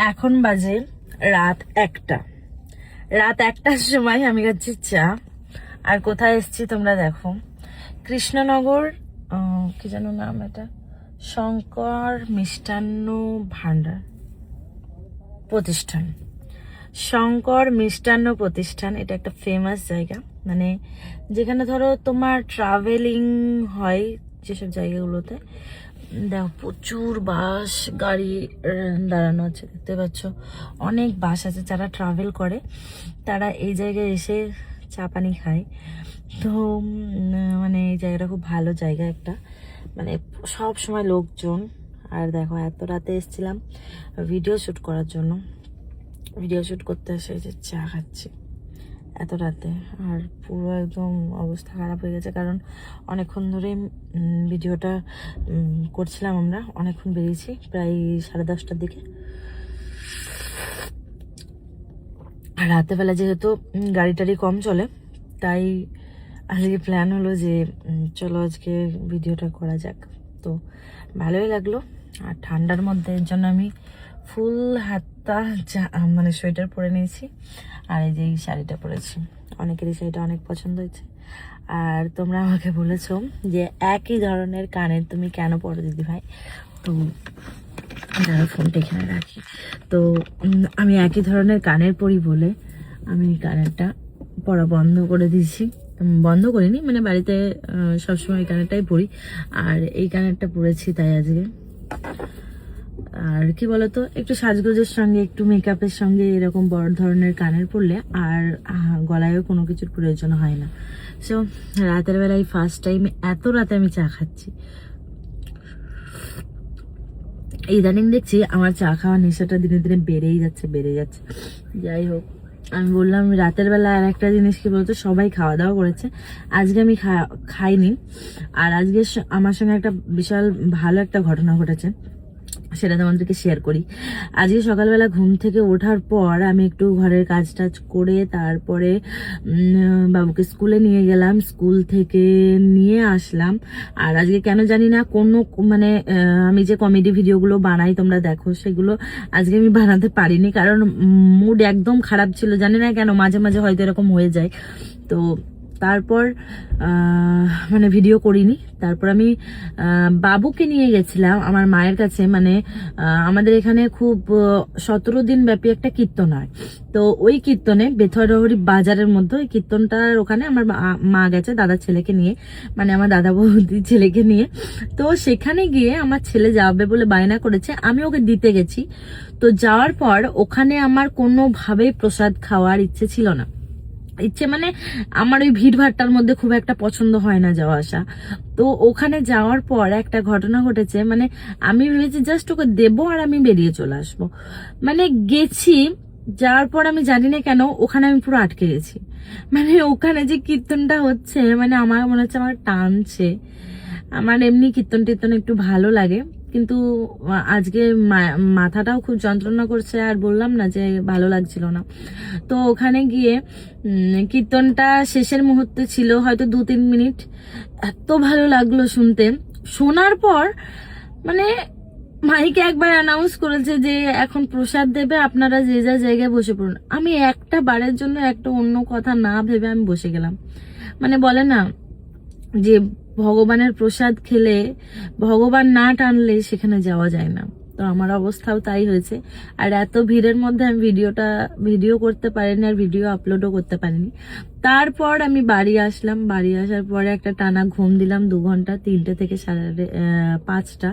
এখন বাজে রাত 1টা। রাত 1টার সময় আমি খাচ্ছি চা। আর কোথায় এসছি তোমরা দেখো, কৃষ্ণনগর, কি যেন নাম, এটা শঙ্কর মিষ্টান্ন ভান্ডার প্রতিষ্ঠান। শঙ্কর মিষ্টান্ন প্রতিষ্ঠান, এটা একটা ফেমাস জায়গা, মানে যেখানে ধরো তোমার ট্রাভেলিং হয় যেসব জায়গাগুলোতে। দেখো প্রচুর বাস গাড়ি দাঁড়ানো আছে, দেখতে পাচ্ছ। অনেক বাস আছে, যারা ট্রাভেল করে তারা এই জায়গায় এসে চা পানি খায়। তো মানে এই জায়গাটা খুব ভালো জায়গা একটা, মানে সব সময় লোকজন। আর দেখো এত রাতে এসেছিলাম ভিডিও শ্যুট করার জন্য, ভিডিও শ্যুট করতে এসে যে চা খাচ্ছি এত রাতে। আর পুরো একদম অবস্থা খারাপ হয়ে গেছে, কারণ অনেকক্ষণ ধরে ভিডিওটা করছিলাম, আমরা অনেকক্ষণ বেরিয়েছি, প্রায় 10:30টার দিকে। আর রাতেবেলা যেহেতু গাড়ি টাড়ি কম চলে, তাই আজকে প্ল্যান হলো যে চলো আজকে ভিডিওটা করা যাক। তো ভালোই লাগলো। আর ঠান্ডার মধ্যে এর জন্য আমি ফুল হাতটা মানে সোয়েটার পরে নিয়েছি। আর এই যে এই শাড়িটা পরেছি, অনেকের এই শাড়িটা অনেক পছন্দ হয়েছে। আর তোমরা আমাকে বলেছো যে একই ধরনের কানের তুমি কেন পরো দিদি ভাই। তো ফোনটা এখানে রাখি। তো আমি একই ধরনের কানের পরি বলে আমি কানেরটা পরা বন্ধ করে দিয়েছি। বন্ধ করিনি, মানে বাড়িতে সবসময় এই কানেরটাই পরি, আর এই কানেরটা পরেছি তাই আজকে। আর কি বলতো, একটু সাজগোজের সঙ্গে একটু মেকআপের সঙ্গে এরকম বড় ধরনের কানের পরলে আর গলায়ও কোনো কিছুর প্রয়োজন হয় না। সো রাতের বেলায় ফার্স্ট টাইম এত রাতে আমি চা খাচ্ছি। ইদানিং দেখছি আমার চা খাওয়ার নেশাটা দিনে দিনে বেড়েই যাচ্ছে। যাই হোক, আমি বললাম রাতের বেলা আর একটা জিনিস কি বলতো, সবাই খাওয়া দাওয়া করেছে, আজকে আমি খাইনি। আর আজকে আমার সঙ্গে একটা বিশাল ভালো একটা ঘটনা ঘটেছে, সেটা তোমাদেরকে শেয়ার করি। আজকে সকালবেলা ঘুম থেকে ওঠার পর আমি একটু ঘরের কাজ টাজ করে তারপরে বাবুকে স্কুলে নিয়ে গেলাম, স্কুল থেকে নিয়ে আসলাম। আর আজকে কেন জানি না কোনো মানে আমি যে কমেডি ভিডিওগুলো বানাই তোমরা দেখো, সেগুলো আজকে আমি বানাতে পারিনি, কারণ মুড একদম খারাপ ছিল। জানি না কেন, মাঝে মাঝে হয়তো এরকম হয়ে যায়। তো তারপর মানে ভিডিও করিনি। তারপর আমি বাবুকে নিয়ে গেছিলাম আমার মায়ের কাছে, মানে আমাদের এখানে খুব 17 দিন ব্যাপী একটা কীর্তন হয়। তো ওই কীর্তনে বেথরহরি বাজারের মধ্যে ওই কীর্তনটার ওখানে আমার মা গেছে দাদার ছেলেকে নিয়ে, মানে আমার দাদা বৌদির ছেলেকে নিয়ে। তো সেখানে গিয়ে আমার ছেলে যাবে বলে বায়না করেছে, আমি ওকে দিতে গেছি। তো যাওয়ার পর ওখানে আমার কোনোভাবেই প্রসাদ খাওয়ার ইচ্ছে ছিল না। মানে আমার ওই ভিড়ভাড়টার মধ্যে খুব একটা পছন্দ হয় না যাওয়া আসা। তো ওখানে যাওয়ার পর একটা ঘটনা ঘটেছে, মানে আমি ভেবেছি জাস্ট ওকে দেবো আর আমি বেরিয়ে চলে আসবো। মানে গেছি, যাওয়ার পর আমি জানি না কেন ওখানে আমি পুরো আটকে গেছি। মানে ওখানে যে কীর্তনটা হচ্ছে, মানে আমার মনে হচ্ছে আমার টানছে। আমার এমনি কীর্তন টীর্তন একটু ভালো লাগে, কিন্তু আজকে মাথাটাও খুব যন্ত্রণা করছে, আর বললাম না যে ভালো লাগছিল না। তো ওখানে গিয়ে কীর্তনটা শেষের মুহূর্তে ছিল, হয়তো 2-3 মিনিট। এত ভালো লাগলো শুনতে। শোনার পর মানে মাইকে একবার অ্যানাউন্স করেছে যে এখন প্রসাদ দেবে, আপনারা যে যা জায়গায় বসে পড়ুন। আমি একটা বারের জন্য একটা অন্য কথা না ভেবে আমি বসে গেলাম। মানে বলে না যে ভগবানের প্রসাদ খেলে ভগবান না টানলে সেখানে যাওয়া যায় না। তো আমার অবস্থাও তাই হয়েছে। আর এত ভিড়ের মধ্যে আমি ভিডিও করতে পারিনি, আর ভিডিও আপলোডও করতে পারিনি। তারপর আমি বাড়ি আসলাম, বাড়ি আসার পরে একটা টানা ঘুম দিলাম 2 ঘন্টা, 3টে থেকে 5টা।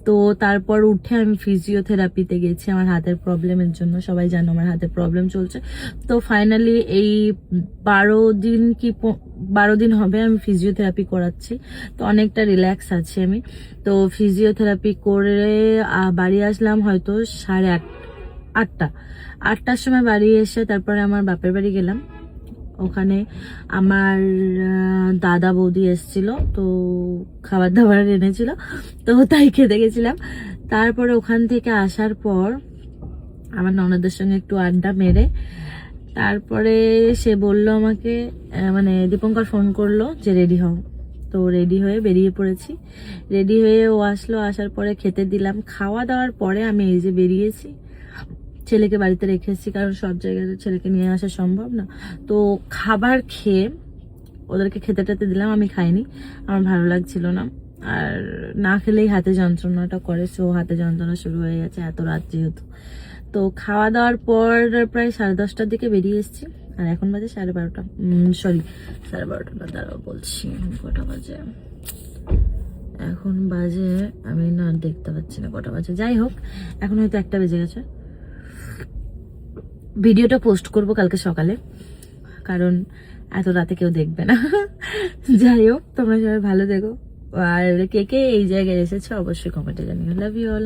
তো তারপর উঠে আমি ফিজিওথেরাপিতে গেছি আমার হাতের প্রবলেমের জন্য। সবাই জানো আমার হাতের প্রবলেম চলছে। তো ফাইনালি এই 12 দিন হবে আমি ফিজিওথেরাপি করাচ্ছি। তো অনেকটা রিল্যাক্স আছি আমি। তো ফিজিওথেরাপি করে বাড়ি আসলাম হয়তো 8টার সময়। বাড়ি এসে তারপরে আমার বাপের বাড়ি গেলাম। ওখানে আমার দাদা বৌদি এসেছিল, তো খাবার দাবার এনেছিল, তো তাই খেতে গেছিলাম। তারপরে ওখান থেকে আসার পর আমার ননদের সঙ্গে একটু আড্ডা মেরে তারপরে সে বলল আমাকে, মানে দীপঙ্কর ফোন করলো যে রেডি হও। তো রেডি হয়ে বেরিয়ে পড়েছি। রেডি হয়ে ও আসলো, আসার পরে খেতে দিলাম। খাওয়া দাওয়ার পরে আমি এই যে বেরিয়েছি। ছেলেকে বাড়িতে রেখে এসেছি, কারণ সব জায়গায় ছেলেকে নিয়ে আসা সম্ভব না। তো খাবার খেয়ে ওদেরকে খেতে টেতে দিলাম, আমি খাইনি, আমার ভালো লাগছিল না। আর না খেলেই হাতে যন্ত্রণাটা করে, সো হাতে যন্ত্রণা শুরু হয়ে গেছে এত রাত যেহেতু। তো খাওয়া দাওয়ার পর প্রায় 10:30টার দিকে বেরিয়ে এসেছি, আর এখন বাজে 12:30, সরি 12:30 না, দাঁড়াও বলছি কটা বাজে। এখন বাজে, আমি না দেখতে পাচ্ছি না কটা বাজে, যাই হোক এখন হয়তো 1টা বেজে গেছে। ভিডিওটা পোস্ট করব কালকে সকালে, কারণ এত রাতে কেউ দেখবে না। যাই হোক, তোমরা সবাই ভালো দেখো, আর কে কে এই জায়গায় এসেছো অবশ্যই কমেন্টে জানিও। Love you all.